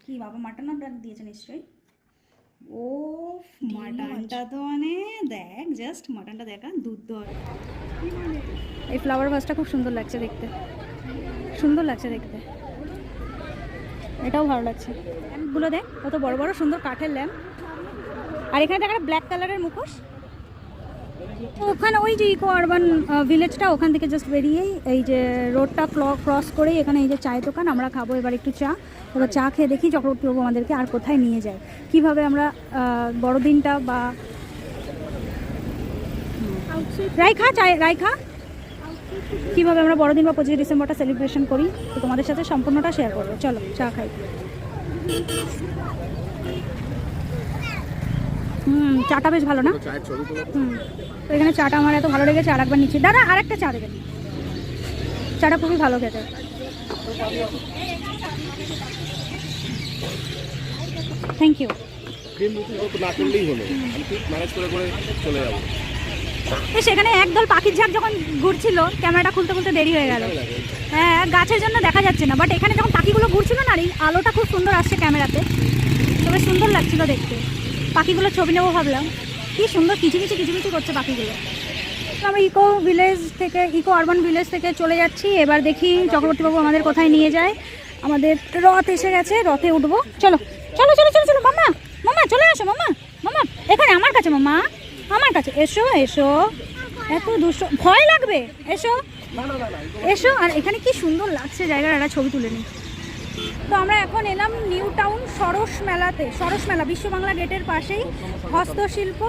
কি বাবা মাটন ডাক দিয়েছে নিশ্চয়ই। ও মাটনটা তো মানে দেখ, জাস্ট মাটনটা দেখা দুধ। এই ফ্লাওয়ার ভাসটা খুব সুন্দর লাগছে দেখতে, সুন্দর লাগছে দেখতে, এটাও ভালো লাগছে। ল্যাম্পগুলো দেখ কত বড় বড় সুন্দর কাঠের ল্যাম্প। আর এখানে দেখা ব্ল্যাক কালারের মুখোশ। ওখানে ওই যে ইকো আরবান ভিলেজটা, ওখান থেকে জাস্ট বেরিয়েই এই যে রোডটা ক্রস করেই এখানে এই যে চায়ের দোকান। আমরা খাবো এবার একটু চা। এবার চা খেয়ে দেখি চক্রবর্তী বাবু আমাদেরকে আর কোথায় নিয়ে যায়, কিভাবে আমরা বড়দিনটা বা রাইখা কীভাবে আমরা বড়দিন বা 25 ডিসেম্বরটা সেলিব্রেশন করি, তো তোমাদের সাথে সম্পূর্ণটা শেয়ার করবো। চলো চা খাই। চাটা বেশ ভালো না? তো এখানে চাটা আমার এত ভালো লেগেছে, আর একবার নিচ্ছি। দাদা আর একটা চা দেবেন, চাটা খুবই ভালো খেতে। Thank you. সেখানে একদল পাখির ঝাঁক যখন ঘুরছিল, ক্যামেরাটা খুলতে খুলতে দেরি হয়ে গেল। হ্যাঁ, গাছের জন্য দেখা যাচ্ছে না, বাট এখানে যখন পাখিগুলো ঘুরছিল না, এই আলোটা খুব সুন্দর আসছে ক্যামেরাতে, তবে সুন্দর লাগছিল দেখতে। পাখিগুলো ছবি নেবো ভাবলাম, কি সুন্দর কিচিমিচি করছে পাখিগুলো। তো আমরা ইকো আরবান ভিলেজ থেকে চলে যাচ্ছি। এবার দেখি চক্রবর্তীবাবু আমাদের কোথায় নিয়ে যায়। আমাদের রথ এসে গেছে, রথে উঠবো। চলো চলো চলো চলো চলো মাম্মা, মাম্মা চলে আসো, মাম্মা মাম্মা এখানে আমার কাছে, মাম্মা আমার কাছে এসো এসো। এত দুষ্ট, ভয় লাগবে, এসো এসো। আর এখানে কি সুন্দর লাগছে জায়গাটা, একটা ছবি তুলে নিই। তো আমরা এখন এলাম নিউ টাউন সরস মেলাতে। সরস মেলা বিশ্ব বাংলা গেটের পাশেই হস্তশিল্প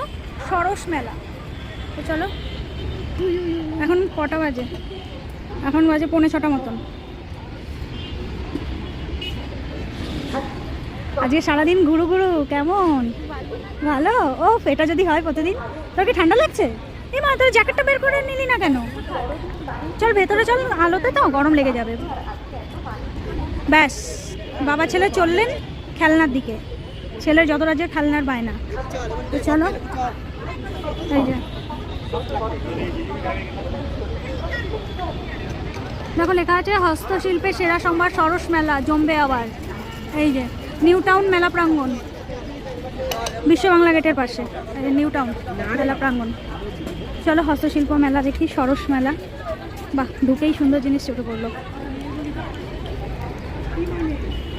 সরস মেলা। তো চলো, এখন কটা বাজে? এখন বাজে 5:45 মতন। আজকে সারাদিন ঘুরু কেমন? ভালো। ও এটা যদি হয় প্রতিদিন। তোর কি ঠান্ডা লাগছে? এই মা, তোর জ্যাকেটটা বের করে নিলি না কেন? চল ভেতরে চল, আলোতে তো গরম লেগে যাবে। ব্যাস, বাবা ছেলে চললেন খেলনার দিকে। ছেলের যত রাজ্যের খেলনার বায়না। তো চলো, এই যে দেখো লেখা আছে হস্তশিল্পে সেরা সম্ভার সরস মেলা জমবে আবার। এই যে নিউ টাউন মেলা প্রাঙ্গণ, বিশ্ব বাংলা গেটের পাশে নিউ টাউন মেলা প্রাঙ্গণ। চলো হস্তশিল্প মেলা দেখি, সরস মেলা। বাহ, ঢুকেই সুন্দর জিনিস চোখে পড়লো।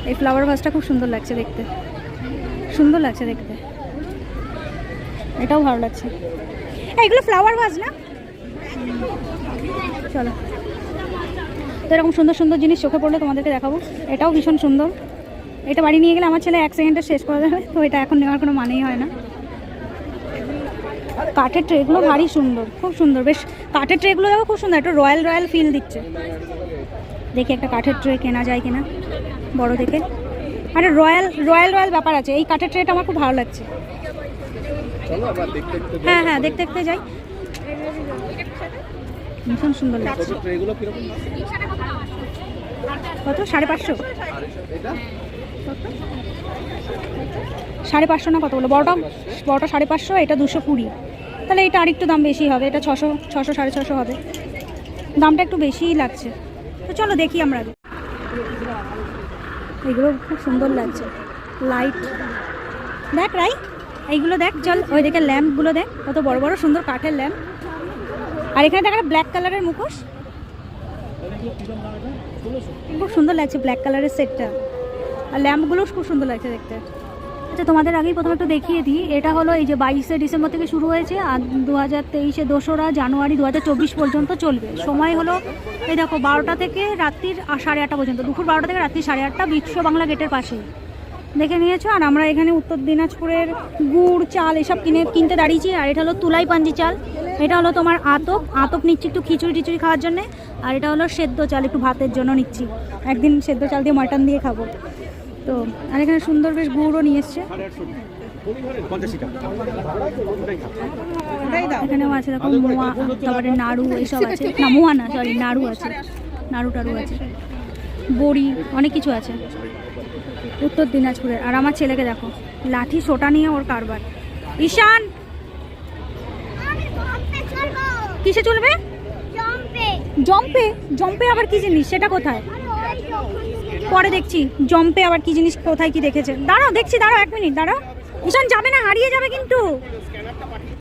এই ফ্লাওয়ার ভাসটা খুব সুন্দর লাগছে দেখতে, সুন্দর লাগছে দেখতে, এটাও ভালো লাগছে। এইগুলো ফ্লাওয়ার ভাস না? চলো, তো এরকম সুন্দর সুন্দর জিনিস চোখে পড়লে তোমাদেরকে দেখাবো। এটাও ভীষণ সুন্দর। এটা বাড়ি নিয়ে গেলে আমার ছেলে 1 সেকেন্ডে শেষ করে দেবে, তো এটা এখন নেওয়ার কোনো মানেই হয় না। কাঠের ট্রেগুলো ভারী সুন্দর, খুব সুন্দর। বেশ, কাঠের ট্রেগুলো দেখো খুব সুন্দর, একটা রয়্যাল ফিল দিচ্ছে। দেখি একটা কাঠের ট্রে কেনা যায় কিনা বড় দেখে। আরে রয়্যাল ব্যাপার আছে। এই কাঠের ট্রেটা আমার খুব ভালো লাগছে। হ্যাঁ হ্যাঁ, দেখতে দেখতে যাই। ভীষণ সুন্দর লাগছে। কত? 550? 550 না কত বলো? বড়টা 550, এটা 220। তাহলে এটা আরেকটু দাম বেশি হবে, এটা 600 650 হবে। দামটা একটু বেশিই লাগছে। তো চলো দেখি আমরা। এগুলো খুব সুন্দর লাগছে, লাইট দেখ রাই, এইগুলো দেখ। চল ওই দেখে ল্যাম্পগুলো দেখ, কত বড় বড় সুন্দর কাঠের ল্যাম্প। আর এখানে দেখা ব্ল্যাক কালারের মুখোশ, খুব সুন্দর লাগছে ব্ল্যাক কালারের সেটটা। আর ল্যাম্পগুলোও খুব সুন্দর লাগছে দেখতে। আচ্ছা, তোমাদের আগেই প্রথমে একটু দেখিয়ে দিই। এটা হলো এই যে 22শে ডিসেম্বর থেকে শুরু হয়েছে, আর 2023 2রা জানুয়ারি 2024 পর্যন্ত চলবে। সময় হলো এই দেখো 12টা থেকে রাত্রির 8:30 পর্যন্ত, দুপুর 12টা থেকে রাত্রি 8:30, বিশ্ব বাংলা গেটের পাশেই। দেখে নিয়েছো। আর আমরা এখানে উত্তর দিনাজপুরের গুড় চাল এসব কিনতে দাঁড়িয়েছি। আর এটা হলো তুলাই পাঞ্জি চাল, এটা হলো তোমার আতপ নিচ্ছি একটু খিচুড়ি খাওয়ার জন্যে। আর এটা হলো সেদ্ধ চাল, একটু ভাতের জন্য নিচ্ছি। একদিন সেদ্ধ চাল দিয়ে মাটন দিয়ে খাবো। তো আর এখানে সুন্দর বেশ গুড়ও নিয়ে এসছে। এখানেও আছে দেখো মোয়া, তারপরে নাড়ু এইসব আছে। না মোয়া না, সরি, নাড়ু আছে, নাড়ু টাড়ু আছে, বড়ি, অনেক কিছু আছে উত্তর দিনাজপুরের। আর আমার ছেলেকে দেখো, লাঠি সোটা নিয়ে ওর কারবার। ঈশান কিসে চলবে? জম্পে। জম্পে আবার কি জিনিস, সেটা কোথায়? পরে দেখছি জম্পে আবার কি জিনিস কোথায় কি দেখেছে। দাঁড়াও দেখছি, দাঁড়াও 1 মিনিট দাঁড়াও। ঈশান যাবে না, হারিয়ে যাবে কিন্তু।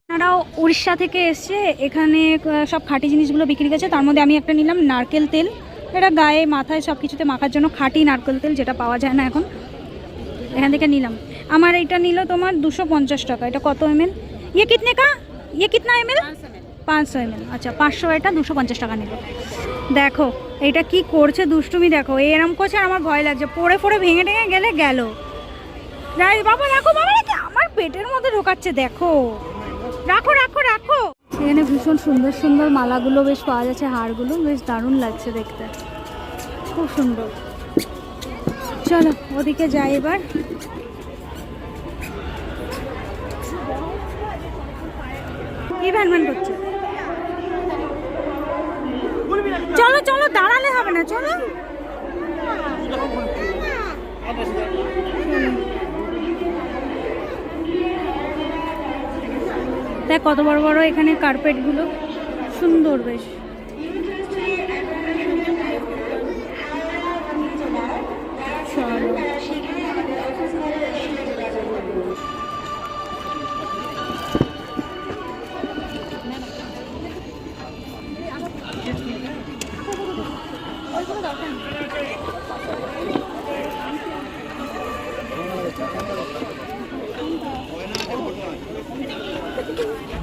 আপনারাও উড়িষ্যা থেকে এসছে, এখানে সব খাঁটি জিনিসগুলো বিক্রি করছে। তার মধ্যে আমি একটা নিলাম নারকেল তেল, এটা গায়ে মাথায় সব কিছুতে মাখার জন্য খাঁটি নারকেল তেল, যেটা পাওয়া যায় না এখন। এখান থেকে নিলাম। আমার এটা নিল তোমার 250 টাকা। এটা কত ml? ये कितने का, ये कितना ml? 500 ml। আচ্ছা 500, এটা 250 টাকা নিল। দেখো এটা কি করছে দুষ্টুমি, দেখো এরম করছে আর আমার ভয় লাগছে, পড়ে পড়ে ভেঙে টেঙে গেলে গেল। যাই বাবা, রাখো বাবা, আমার পেটের মধ্যে ঢোকাচ্ছে, দেখো রাখো রাখো রাখো। এখানে ভীষণ সুন্দর সুন্দর মালাগুলো বেশ পাওয়া যাচ্ছে, হারগুলো বেশ দারুণ লাগছে দেখতে, খুব সুন্দর। চলো ওদিকে যাই এবার। কি ভ্যান করছে? চলো চলো, দাঁড়ালে হবে না, চলো। দেখ কত বড় বড় এখানে কার্পেটগুলো, সুন্দর বেশ। চলো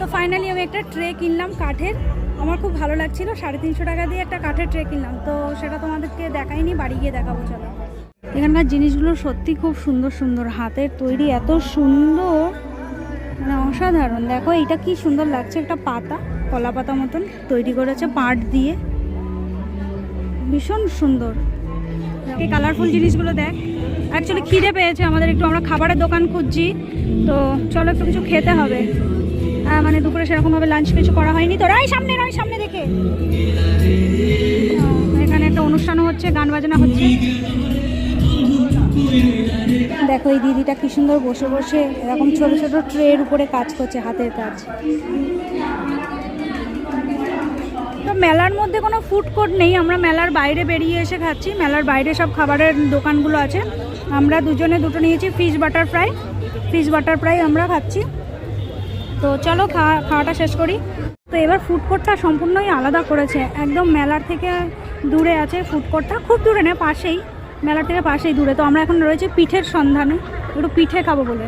তো ফাইনালি আমি একটা ট্রে কিনলাম কাঠের, আমার খুব ভালো লাগছিল। 350 টাকা দিয়ে একটা কাঠের ট্রে কিনলাম, তো সেটা তোমাদেরকে দেখাইনি, বাড়ি গিয়ে দেখাবো। চলো। এখানকার জিনিসগুলো সত্যি খুব সুন্দর সুন্দর, হাতের তৈরি, এত সুন্দর, মানে অসাধারণ। দেখো এইটা কি সুন্দর লাগছে, একটা পাতা, কলা পাতা মতন তৈরি করেছে পাট দিয়ে, ভীষণ সুন্দর। এই কালারফুল জিনিসগুলো দেখ। অ্যাকচুয়ালি খিদে পেয়েছে আমাদের একটু, আমরা খাবারের দোকান খুঁজছি, তো চলো একটু কিছু খেতে হবে। মানে দুপুরে সেরকমভাবে লাঞ্চ কিছু করা হয়নি, তো সামনে দেখে এখানে একটা অনুষ্ঠানও হচ্ছে, গান বাজনা হচ্ছে। দেখো এই দিদিটা কি সুন্দর বসে বসে এরকম ছোট ছোট ট্রের উপরে কাজ করছে, হাতের কাজ। তো মেলার মধ্যে কোনো ফুড কোর্ট নেই, আমরা মেলার বাইরে বেরিয়ে এসে খাচ্ছি। মেলার বাইরে সব খাবারের দোকানগুলো আছে। আমরা দুজনে দুটো নিয়েছি ফিশ বাটার ফ্রাই আমরা খাচ্ছি। তো চলো খাওয়াটা শেষ করি। তো এবার ফুড কোর্টটা সম্পূর্ণই আলাদা করেছে, একদম মেলার থেকে দূরে আছে ফুড কোর্টটা, খুব দূরে না, পাশেই, মেলার থেকে পাশেই দূরে। তো আমরা এখন রয়েছে পিঠের সন্ধানে, একটু পিঠে খাবো বলে।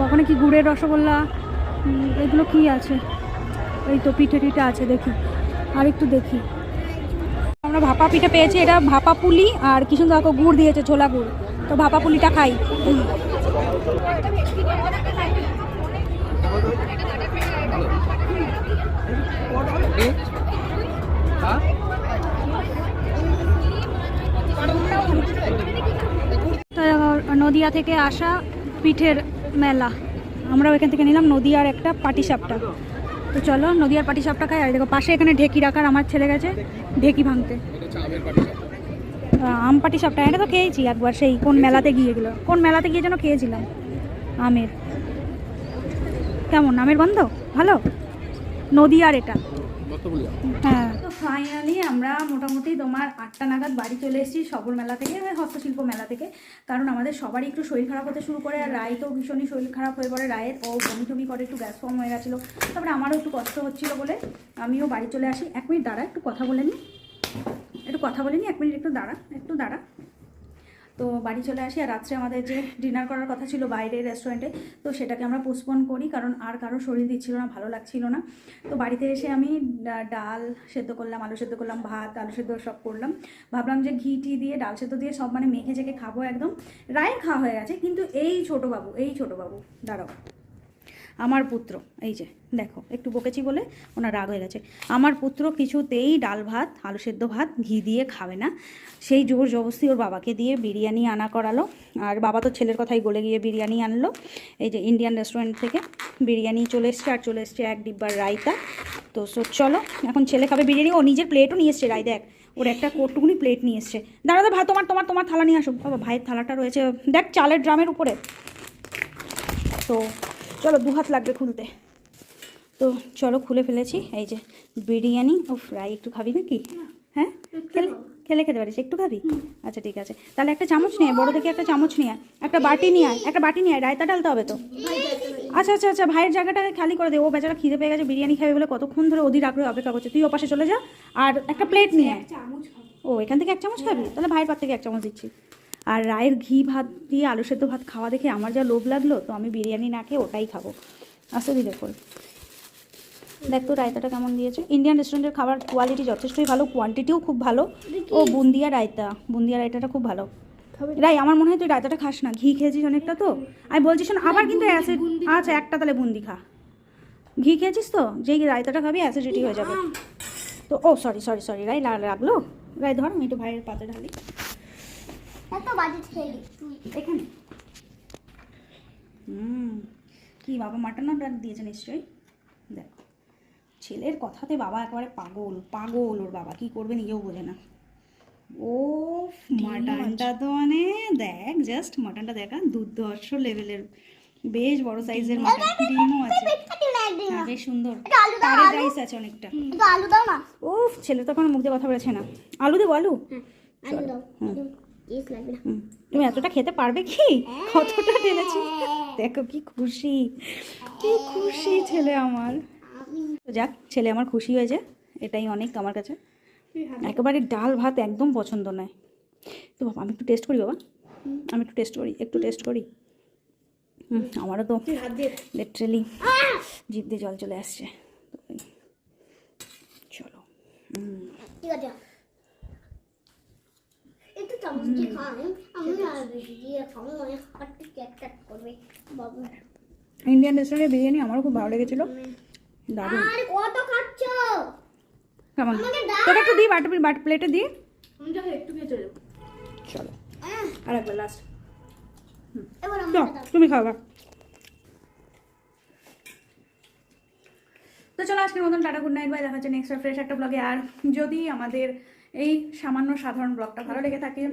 ওখানে কি গুড়ের রসগোল্লা, এগুলো কি আছে, এই তো পিঠে টিঠে আছে, দেখি আর একটু দেখি। আমরা ভাপা পিঠে পেয়েছি, এটা ভাপা পুলি আর কি সুন্দর গুড় দিয়েছে, ছোলা গুড়। তো ভাপা পুলিটা খাই। নদিয়া থেকে আসা পিঠের মেলা, আমরাও এখান থেকে নিলাম নদিয়ার একটা পাটিসাপটা। তো চলো নদিয়ার পাটিসাপটা খাই। আর দেখো পাশে এখানে ঢেকি রাখার, আমার ছেলে গেছে ঢেকি ভাঙতে। আম পাটিসাপটা এটা তো খেয়েছি একবার, সেই কোন মেলাতে গিয়ে যেন খেয়েছিলাম। আমের কেমন, আমের গন্ধ ভালো, নদিয়ার এটা। হ্যাঁ, তো ফাইনালি আমরা মোটামুটি তোমার 8টা নাগাদ বাড়ি চলে এসেছি সবর মেলা থেকে, হস্তশিল্প মেলা থেকে। কারণ আমাদের সবারই একটু শরীর খারাপ হতে শুরু করে, আর রায় তো ভীষণই শরীর খারাপ হয়ে পড়ে। রায়ের ও বমি টমি করে, একটু গ্যাস ফর্ম হয়ে গেছিলো, তারপরে আমারও একটু কষ্ট হচ্ছিলো বলে আমিও বাড়ি চলে আসি। 1 মিনিট দাঁড়া, একটু কথা বলে নিই, 1 মিনিট একটু দাঁড়া। তো বাড়ি চলে আসি। আর রাত্রে আমাদের যে ডিনার করার কথা ছিল বাইরে রেস্টুরেন্টে, তো সেটাকে আমরা পোস্টপোন করি, কারণ আর কারো শরীর দিচ্ছিল না, ভালো লাগছিল না। তো বাড়িতে এসে আমি ডাল সেদ্ধ করলাম, আলু সেদ্ধ করলাম, ভাত আলু সেদ্ধ সব করলাম। ভাবলাম যে ঘি টি দিয়ে ডাল সেদ্ধ দিয়ে সব মানে মেখে চেখে খাবো একদম। রায়ের খাওয়া হয়ে গেছে, কিন্তু এই ছোটো বাবু দাঁড়াও, আমার পুত্র, এই যে দেখো একটু বকেছি বলে ওনার রাগ হয়ে গেছে। আমার পুত্র কিছুতেই ডাল ভাত আলু সেদ্ধ ভাত ঘি দিয়ে খাবে না, সেই জোর জবরদস্তি ওর বাবাকে দিয়ে বিরিয়ানি আনা করালো। আর বাবা তো ছেলের কথাই গলে গিয়ে বিরিয়ানি আনলো, এই যে ইন্ডিয়ান রেস্টুরেন্ট থেকে বিরিয়ানি চলে এসছে, আর চলে এসছে 1 ডিব্বার রায়তা। তো চলো এখন ছেলে খাবে বিরিয়ানি, ও নিজের প্লেটও নিয়ে এসছে, রায় দেখ ওর একটা কোটটুকুনি প্লেট নিয়ে এসছে। দাঁড়া ভাই, তোমার থালা নিয়ে আসো। বাবা ভাইয়ের থালাটা রয়েছে দেখ চালের ড্রামের উপরে। তো চলো 2 হাত লাগবে খুলতে। তো চলো খুলে ফেলেছি, এই যে বিরিয়ানি। ও ফ্রাই একটু খাবি নাকি? হ্যাঁ খেলে খেলে খেতে পারিস, একটু খাবি? আচ্ছা ঠিক আছে, তাহলে একটা চামচ নিয়ে, বড় দেখে একটা চামচ নিয়ে, একটা বাটি নিয়ে আয়, একটা বাটি নিয়ে আয়, রায়তা ডালতে হবে তো। আচ্ছা আচ্ছা আচ্ছা, ভাইয়ের জায়গাটা খালি করে দে, ও বেচারা খিদে পেয়ে গেছে, বিরিয়ানি খাবে বলে কতক্ষণ ধরে অধীর আগ্রহে অপেক্ষা করছে। তুই ও পাশে চলে যা, আর একটা প্লেট নিয়ে আয়। ও এখান থেকে এক চামচ খাবি, তাহলে ভাইয়ের পাত থেকে এক চামচ দিচ্ছি। আর রায়ের ঘি ভাত দিয়ে আলু সেদ্ধ ভাত খাওয়া দেখে আমার যা লোভ লাগলো, তো আমি বিরিয়ানি না খেয়ে ওটাই খাবো। আস্তে ধীরে করে দেখ তো রায়তাটা কেমন দিয়েছে। ইন্ডিয়ান রেস্টুরেন্টের খাবার কোয়ালিটি যথেষ্টই ভালো, কোয়ান্টিটিও খুব ভালো। ও বুন্দিয়া রায়তাটা খুব ভালো। রাই আমার মনে হয় তুই রায়তাটা খাস না, ঘি খেয়েছিস অনেকটা তো, আমি বলছি শোন, আবার কিন্তু অ্যাসিড। আচ্ছা একটা তাহলে বুন্দি খা, ঘি খেয়েছিস তো, যেই রায়তাটা খাবি অ্যাসিডিটি হয়ে যাবে তো। ও সরি সরি সরি রাই, লাগলো। রাই ধর, আমি একটু ভাইয়ের পাতে ঢালি এখানে। কি বাবা মাটন দিয়েছে নিশ্চয়ই। দেখ ছেলের কথাতে বাবা একেবারে পাগল পাগল, ওর বাবা কি করবে নিজেও বোঝে না। ও মাটনটা তো মানে দেখ, জাস্ট মাটনটা দেখা দুর্ধর্ষ লেভেলের, বেশ বড় সাইজের মাটন, ডিমও আছে, হ্যাঁ বেশ সুন্দর, তারে রাইস আছে অনেকটা। ও ছেলে তো কোনো মুখ দিয়ে কথা বলেছে না। আলু দেবো? আলু তুমি এতটা খেতে পারবে কি? কতটা ঢেলেছি দেখো, কি খুশি, কি খুশি ছেলে আমার। তো যাক, ছেলে আমার খুশি হয়েছে, এটাই অনেক আমার কাছে। একেবারে ডাল ভাত একদম পছন্দ নয় তো বাবা। আমি একটু টেস্ট করি বাবা, আমি একটু টেস্ট করি। আমারও তো লিটারালি জিভ দিয়ে জল চলে আসছে। চলো ইন্ডিয়ান রেস্টুরেন্টের বিরিয়ানি আমারও খুব ভালো লেগেছিল, দারুণ। কেমন তোকে একটু দিই, বাটি প্লেটে দিই, চলো আর একবার লাস্ট। তুমি খাওয়া। তো চলো আজকের মতন টাটা, গুড নাইট, বাই। দেখা হচ্ছে নেক্সট ফ্রেশ একটা ব্লগে। আর যদি আমাদের এই সামান্য সাধারণ ব্লগটা ভালো লেগে থাকে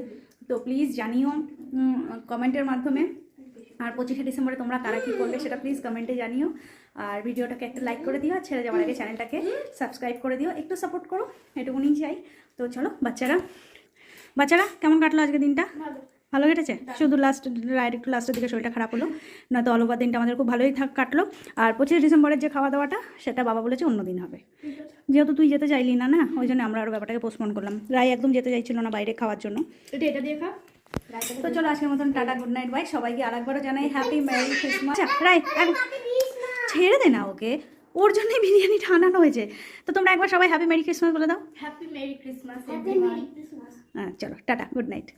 তো প্লিজ জানিও কমেন্টের মাধ্যমে। আর 25শে ডিসেম্বরে তোমরা কারা কী করলে সেটা প্লিজ কমেন্টে জানিও। আর ভিডিওটাকে একটা লাইক করে দিও, আর ছেড়ে যাওয়ার আগে চ্যানেলটাকে সাবস্ক্রাইব করে দিও, একটু সাপোর্ট করো, এটুকুনি চাই। তো চলো বাচ্চারা কেমন কাটলো আজকে দিনটা? ভালো কেটেছে, শুধু রায়ের একটু লাস্টের দিকে শরীরটা খারাপ হলো, নয়তো অলওভার দিনটা আমাদের খুব ভালোই কাটলো। আর 25শে ডিসেম্বরের যে খাওয়া দাওয়াটা সেটা বাবা বলেছে অন্য দিন হবে, যেহেতু তুই যেতে চাইলি না, ওই জন্য আমরা আরও ব্যাপারটাকে পোস্টপোন করলাম। রায় একদম যেতে চাইছিল না বাইরে খাওয়ার জন্য। এটা দিয়ে খা। তো চলো আজকের মতন টাটা, গুড নাইট, বাই। সবাইকে আরেকবারও জানাই হ্যাপি মেরি ক্রিসমাস। রায় ছেড়ে দে না ওকে, ওর জন্যই বিরিয়ানিটা আনানো হয়েছে। তো তোমরা একবার সবাই হ্যাপি মেরি ক্রিসমাস বলে দাও। Happy merry Christmas. হ্যাঁ চলো টাটা, গুড নাইট।